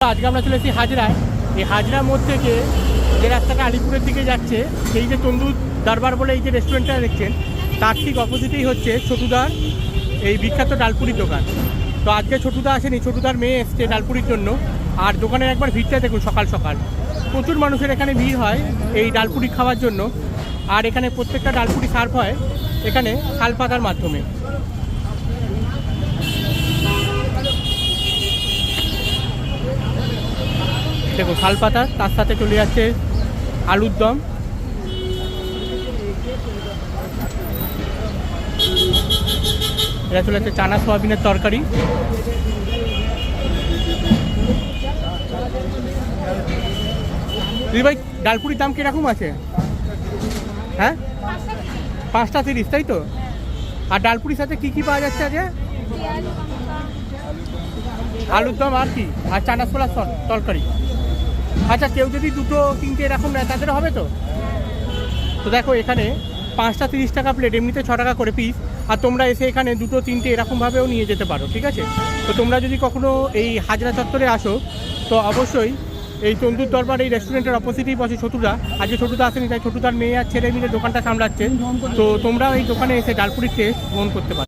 আজকে আমরা চলে এসেছি হাজরায়। এই হাজরার মোড় থেকে যে রাস্তাটা আলিপুরের দিকে যাচ্ছে, সেই যে তন্দুর দরবার বলে এই যে রেস্টুরেন্টটা দেখছেন, তার ঠিক অপোজিটেই হচ্ছে ছোটুদার এই বিখ্যাত ডালপুরির দোকান। তো আজকে ছোটুদা আসেনি, ছোটুদার মেয়ে এসছে ডালপুরির জন্য। আর দোকানের একবার ভিড়টা দেখুন, সকাল সকাল প্রচুর মানুষের এখানে ভিড় হয় এই ডালপুরি খাওয়ার জন্য। আর এখানে প্রত্যেকটা ডালপুরি সার্ভ হয় এখানে শালপাতার মাধ্যমে। দেখো শালপাতা, তার সাথে চলে যাচ্ছে আলুর দম। এটা চলে যাচ্ছে চানা সোয়াবিনের তরকারি। দিদি ভাই, ডালপুরির দাম কিরকম আছে? হ্যাঁ, 5টা 30, তাই তো? আর ডালপুরির সাথে কি কি পাওয়া যাচ্ছে আজকে? আলুর দম আর কি, আর চানা ছোলার তরকারি। আচ্ছা, কেউ যদি 2টো 3টে এরকম নেয় তাদের হবে তো? তো দেখো এখানে 5টা 30 টাকা প্লেট, এমনিতে 6 টাকা করে পিস। আর তোমরা এসে এখানে 2টো 3টে এরকমভাবেও নিয়ে যেতে পারো, ঠিক আছে? তো তোমরা যদি কখনো এই হাজরা চত্বরে আসো তো অবশ্যই এই তন্দুর দরবার এই রেস্টুরেন্টের অপোজিটেই বসে ছোটুদা। আজকে ছোটুদা আসেনি, তাই ছোটুদার মেয়ে আর ছেলে মিলে দোকানটা সামলাচ্ছে। তো তোমরাও এই দোকানে এসে ডালপুরির টেস্ট গ্রহণ করতে পারো।